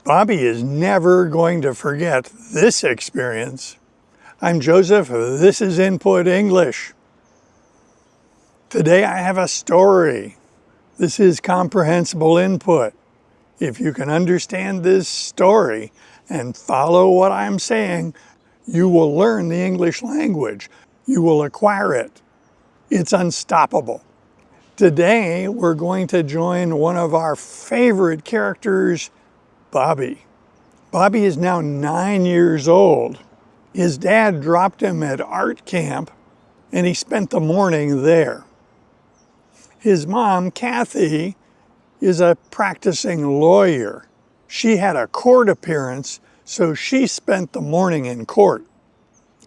Bobby is never going to forget this experience. I'm Joseph, this is Input English. Today I have a story. This is Comprehensible Input. If you can understand this story and follow what I'm saying, you will learn the English language. You will acquire it. It's unstoppable. Today we're going to join one of our favorite characters, Bobby. Bobby is now 9 years old. His dad dropped him at art camp and he spent the morning there. His mom, Kathy, is a practicing lawyer. She had a court appearance, so she spent the morning in court.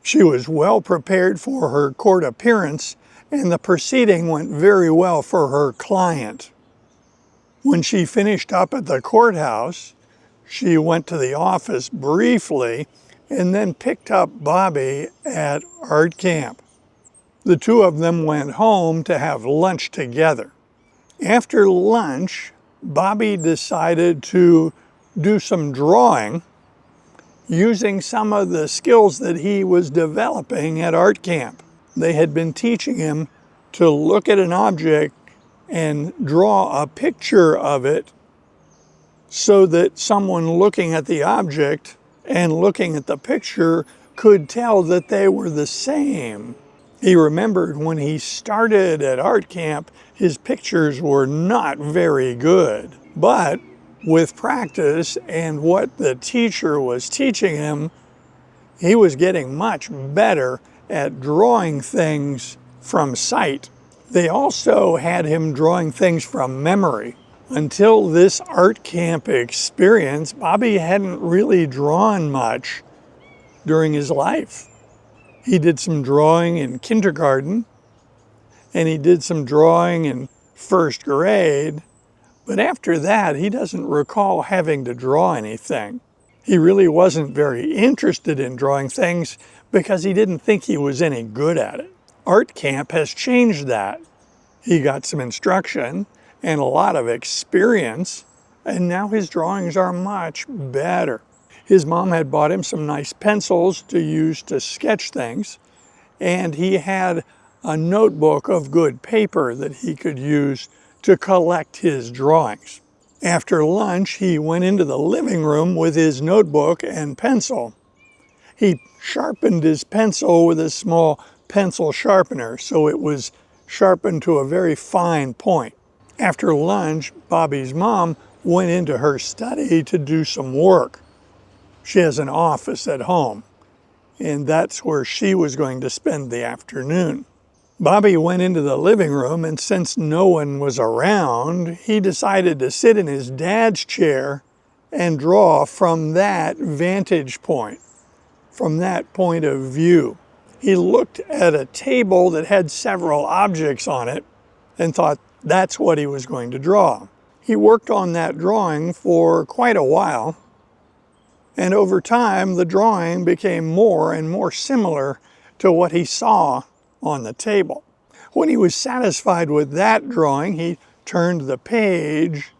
She was well prepared for her court appearance, and the proceeding went very well for her client. When she finished up at the courthouse, she went to the office briefly and then picked up Bobby at art camp. The two of them went home to have lunch together. After lunch, Bobby decided to do some drawing using some of the skills that he was developing at art camp. They had been teaching him to look at an object and draw a picture of it so that someone looking at the object and looking at the picture could tell that they were the same. He remembered when he started at art camp, his pictures were not very good. But with practice and what the teacher was teaching him, he was getting much better at drawing things from sight. They also had him drawing things from memory. Until this art camp experience, Bobby hadn't really drawn much during his life. He did some drawing in kindergarten, and he did some drawing in first grade, but after that, he doesn't recall having to draw anything. He really wasn't very interested in drawing things because he didn't think he was any good at it. Art camp has changed that. He got some instruction and a lot of experience, and now his drawings are much better. His mom had bought him some nice pencils to use to sketch things, and he had a notebook of good paper that he could use to collect his drawings. After lunch, he went into the living room with his notebook and pencil. He sharpened his pencil with a small pencil sharpener, so it was sharpened to a very fine point. After lunch, Bobby's mom went into her study to do some work. She has an office at home, and that's where she was going to spend the afternoon. Bobby went into the living room, and since no one was around, he decided to sit in his dad's chair and draw from that vantage point, from that point of view. He looked at a table that had several objects on it and thought that's what he was going to draw. He worked on that drawing for quite a while, and over time the drawing became more and more similar to what he saw on the table. When he was satisfied with that drawing, he turned the page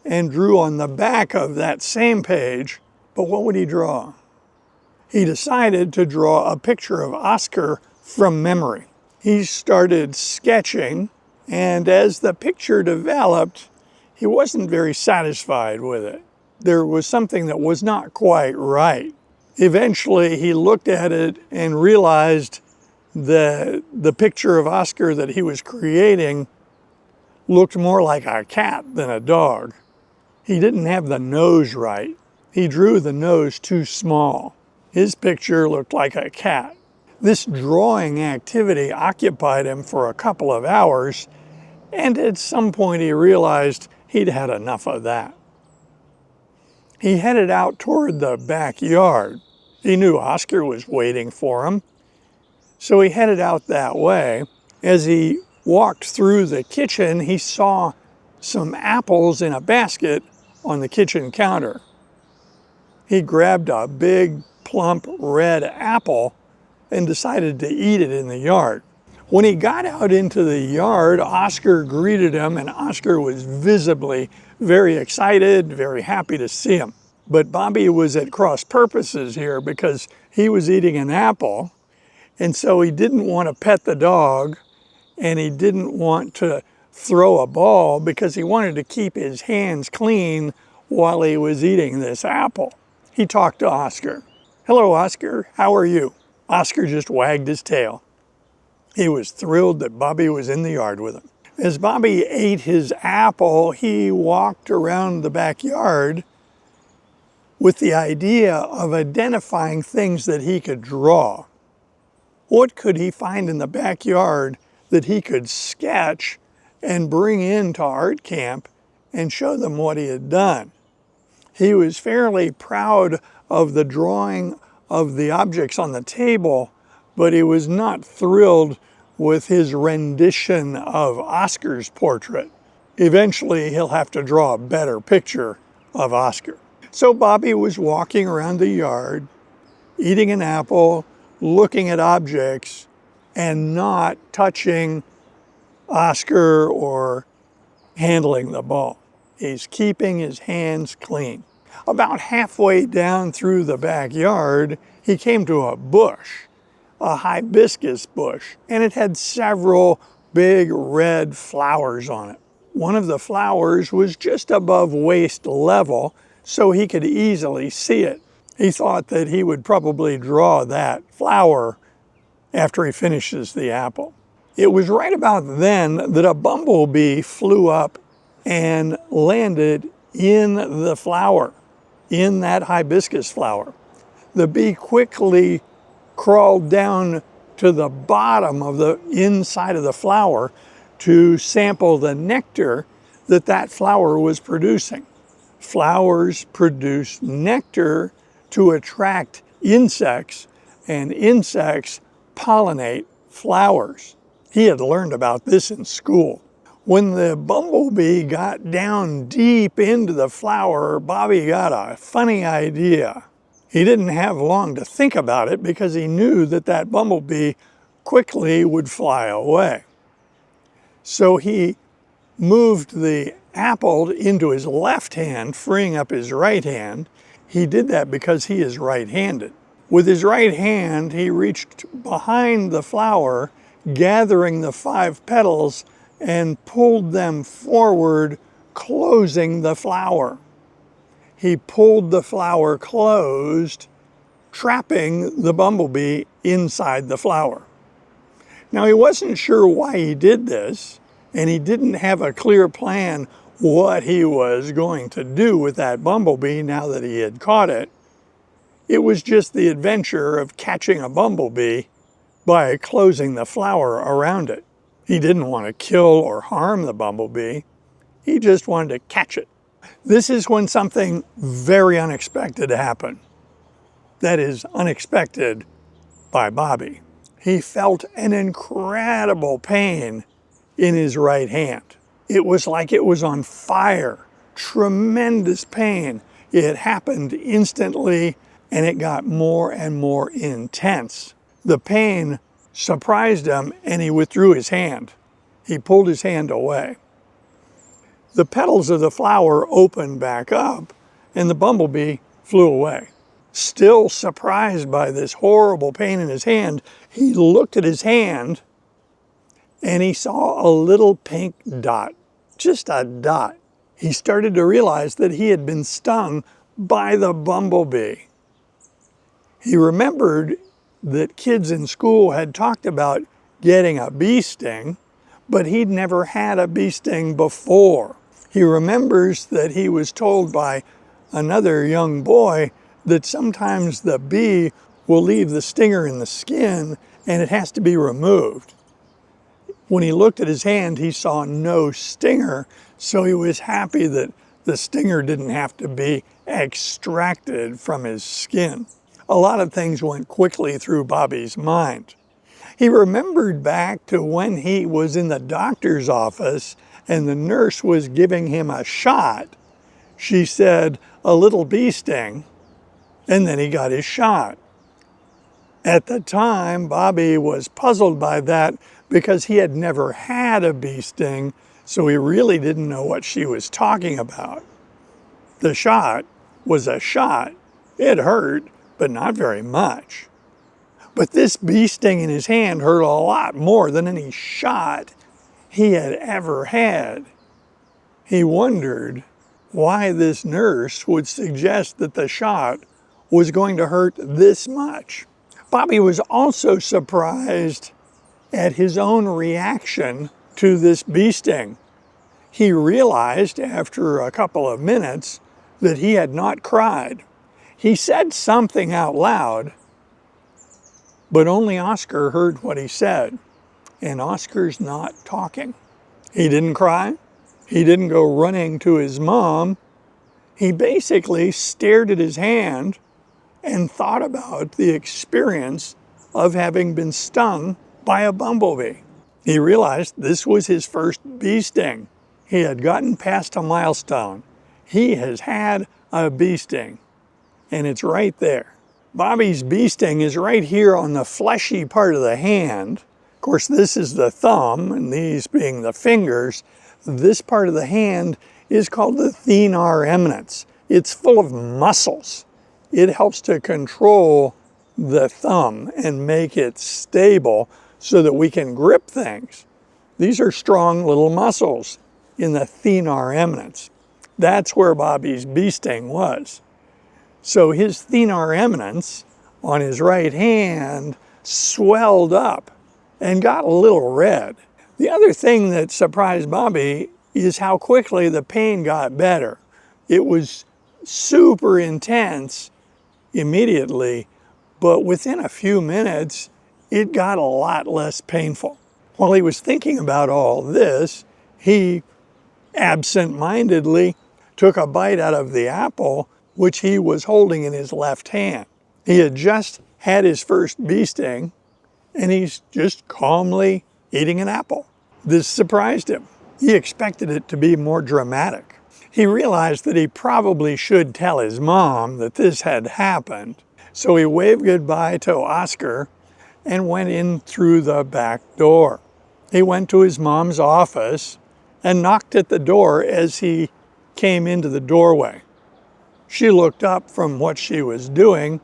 and drew on the back of that same page. But what would he draw? He decided to draw a picture of Oscar from memory. He started sketching, and as the picture developed, he wasn't very satisfied with it. There was something that was not quite right. Eventually, he looked at it and realized that the picture of Oscar that he was creating looked more like a cat than a dog. He didn't have the nose right. He drew the nose too small. His picture looked like a cat. This drawing activity occupied him for a couple of hours, and at some point he realized he'd had enough of that. He headed out toward the backyard. He knew Oscar was waiting for him, so he headed out that way. As he walked through the kitchen, he saw some apples in a basket on the kitchen counter. He grabbed a big, plump red apple and decided to eat it in the yard. When he got out into the yard, Oscar greeted him, and Oscar was visibly very excited, very happy to see him. But Bobby was at cross purposes here because he was eating an apple, and so he didn't want to pet the dog, and he didn't want to throw a ball because he wanted to keep his hands clean while he was eating this apple. He talked to Oscar. "Hello, Oscar, how are you?" Oscar just wagged his tail. He was thrilled that Bobby was in the yard with him. As Bobby ate his apple, he walked around the backyard with the idea of identifying things that he could draw. What could he find in the backyard that he could sketch and bring into art camp and show them what he had done? He was fairly proud of the drawing of the objects on the table, but he was not thrilled with his rendition of Oscar's portrait. Eventually, he'll have to draw a better picture of Oscar. So Bobby was walking around the yard, eating an apple, looking at objects, and not touching Oscar or handling the ball. He's keeping his hands clean. About halfway down through the backyard, he came to a bush, a hibiscus bush, and it had several big red flowers on it. One of the flowers was just above waist level, so he could easily see it. He thought that he would probably draw that flower after he finishes the apple. It was right about then that a bumblebee flew up and landed in the flower, in that hibiscus flower. The bee quickly crawled down to the bottom of the inside of the flower to sample the nectar that that flower was producing. Flowers produce nectar to attract insects, and insects pollinate flowers. He had learned about this in school. When the bumblebee got down deep into the flower, Bobby got a funny idea. He didn't have long to think about it because he knew that that bumblebee quickly would fly away. So he moved the apple into his left hand, freeing up his right hand. He did that because he is right-handed. With his right hand, he reached behind the flower, gathering the 5 petals and pulled them forward, closing the flower. He pulled the flower closed, trapping the bumblebee inside the flower. Now, he wasn't sure why he did this, and he didn't have a clear plan what he was going to do with that bumblebee now that he had caught it. It was just the adventure of catching a bumblebee by closing the flower around it. He didn't want to kill or harm the bumblebee. He just wanted to catch it. This is when something very unexpected happened. That is unexpected by Bobby. He felt an incredible pain in his right hand. It was like it was on fire, tremendous pain. It happened instantly, and it got more and more intense. The pain surprised him, and he withdrew his hand. He pulled his hand away. The petals of the flower opened back up, and the bumblebee flew away. Still surprised by this horrible pain in his hand, he looked at his hand, and he saw a little pink dot, just a dot. He started to realize that he had been stung by the bumblebee. He remembered that kids in school had talked about getting a bee sting, but he'd never had a bee sting before. He remembers that he was told by another young boy that sometimes the bee will leave the stinger in the skin and it has to be removed. When he looked at his hand, he saw no stinger, so he was happy that the stinger didn't have to be extracted from his skin. A lot of things went quickly through Bobby's mind. He remembered back to when he was in the doctor's office and the nurse was giving him a shot. She said, "A little bee sting," and then he got his shot. At the time, Bobby was puzzled by that because he had never had a bee sting, so he really didn't know what she was talking about. The shot was a shot. It hurt, but not very much. But this bee sting in his hand hurt a lot more than any shot he had ever had. He wondered why this nurse would suggest that the shot was going to hurt this much. Bobby was also surprised at his own reaction to this bee sting. He realized after a couple of minutes that he had not cried. He said something out loud, but only Oscar heard what he said, and Oscar's not talking. He didn't cry. He didn't go running to his mom. He basically stared at his hand and thought about the experience of having been stung by a bumblebee. He realized this was his first bee sting. He had gotten past a milestone. He has had a bee sting, and it's right there. Bobby's bee sting is right here on the fleshy part of the hand. Of course, this is the thumb, and these being the fingers. This part of the hand is called the thenar eminence. It's full of muscles. It helps to control the thumb and make it stable so that we can grip things. These are strong little muscles in the thenar eminence. That's where Bobby's bee sting was. So his thenar eminence on his right hand swelled up and got a little red. The other thing that surprised Bobby is how quickly the pain got better. It was super intense immediately, but within a few minutes, it got a lot less painful. While he was thinking about all this, he absent-mindedly took a bite out of the apple, which he was holding in his left hand. He had just had his first bee sting, and he's just calmly eating an apple. This surprised him. He expected it to be more dramatic. He realized that he probably should tell his mom that this had happened, so he waved goodbye to Oscar and went in through the back door. He went to his mom's office and knocked at the door as he came into the doorway. She looked up from what she was doing,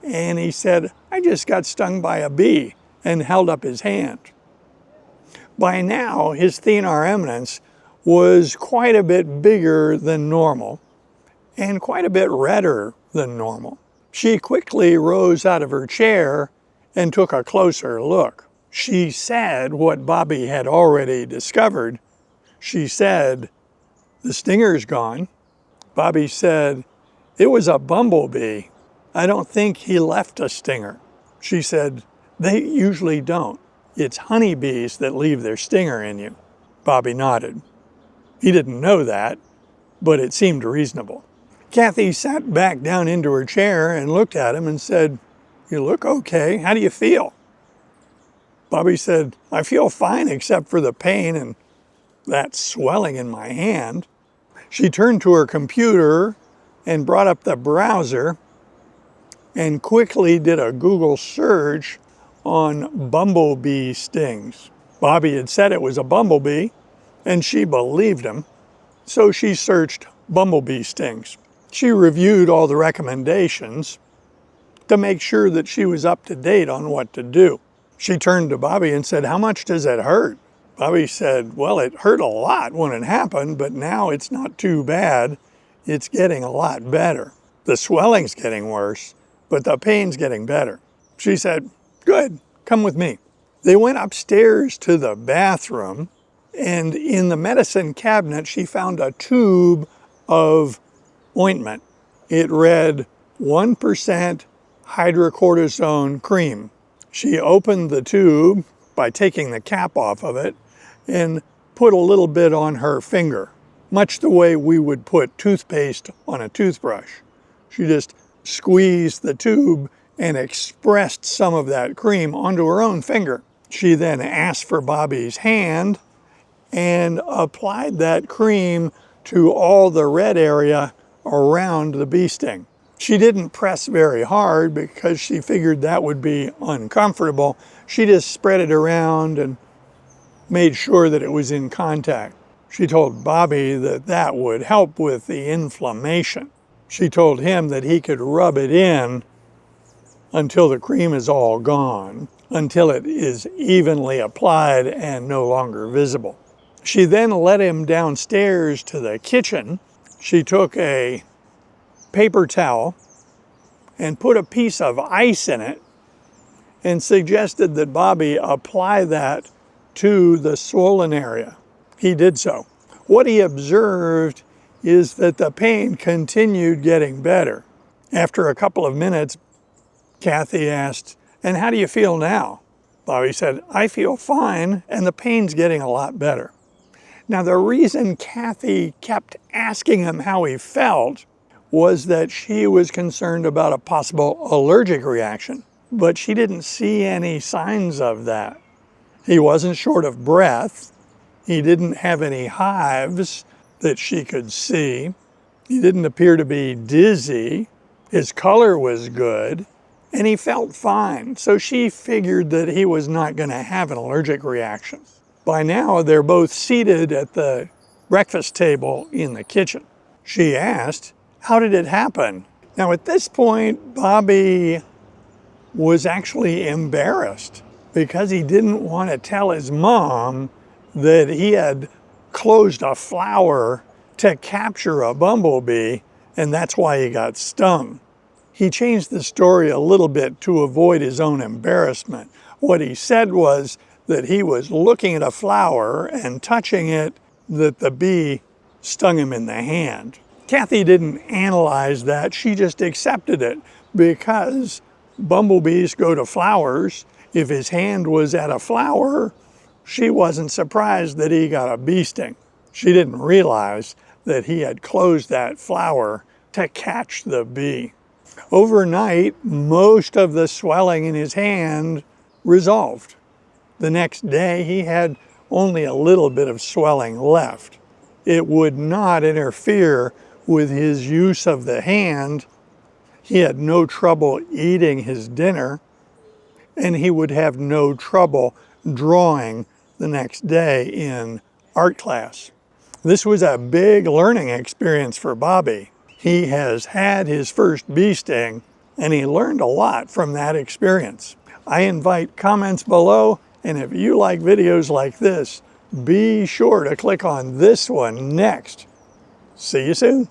and he said, "I just got stung by a bee," and held up his hand. By now, his thenar eminence was quite a bit bigger than normal and quite a bit redder than normal. She quickly rose out of her chair and took a closer look. She said what Bobby had already discovered. She said, "The stinger's gone." Bobby said, "It was a bumblebee. I don't think he left a stinger." She said, "They usually don't. It's honeybees that leave their stinger in you." Bobby nodded. He didn't know that, but it seemed reasonable. Kathy sat back down into her chair and looked at him and said, "You look okay. How do you feel?" Bobby said, "I feel fine except for the pain and that swelling in my hand." She turned to her computer and brought up the browser and quickly did a Google search on bumblebee stings. Bobby had said it was a bumblebee, and she believed him, so she searched bumblebee stings. She reviewed all the recommendations to make sure that she was up to date on what to do. She turned to Bobby and said, "How much does it hurt?" Bobby said, "Well, it hurt a lot when it happened, but now it's not too bad. It's getting a lot better. The swelling's getting worse, but the pain's getting better." She said, "Good, come with me." They went upstairs to the bathroom, and in the medicine cabinet, she found a tube of ointment. It read 1% hydrocortisone cream. She opened the tube by taking the cap off of it and put a little bit on her finger, much the way we would put toothpaste on a toothbrush. She just squeezed the tube and expressed some of that cream onto her own finger. She then asked for Bobby's hand and applied that cream to all the red area around the bee sting. She didn't press very hard because she figured that would be uncomfortable. She just spread it around and made sure that it was in contact. She told Bobby that that would help with the inflammation. She told him that he could rub it in until the cream is all gone, until it is evenly applied and no longer visible. She then led him downstairs to the kitchen. She took a paper towel and put a piece of ice in it and suggested that Bobby apply that to the swollen area. He did so. What he observed is that the pain continued getting better. After a couple of minutes, Kathy asked, "And how do you feel now?" Bobby said, "I feel fine, and the pain's getting a lot better." Now, the reason Kathy kept asking him how he felt was that she was concerned about a possible allergic reaction, but she didn't see any signs of that. He wasn't short of breath. He didn't have any hives that she could see. He didn't appear to be dizzy. His color was good, and he felt fine. So she figured that he was not going to have an allergic reaction. By now, they're both seated at the breakfast table in the kitchen. She asked, "How did it happen?" Now, at this point, Bobby was actually embarrassed because he didn't want to tell his mom that he had closed a flower to capture a bumblebee, and that's why he got stung. He changed the story a little bit to avoid his own embarrassment. What he said was that he was looking at a flower and touching it, that the bee stung him in the hand. Kathy didn't analyze that. She just accepted it because bumblebees go to flowers. If his hand was at a flower, she wasn't surprised that he got a bee sting. She didn't realize that he had closed that flower to catch the bee. Overnight, most of the swelling in his hand resolved. The next day, he had only a little bit of swelling left. It would not interfere with his use of the hand. He had no trouble eating his dinner, and he would have no trouble drawing the next day in art class. This was a big learning experience for Bobby. He has had his first bee sting, and he learned a lot from that experience. I invite comments below, and if you like videos like this, be sure to click on this one next. See you soon.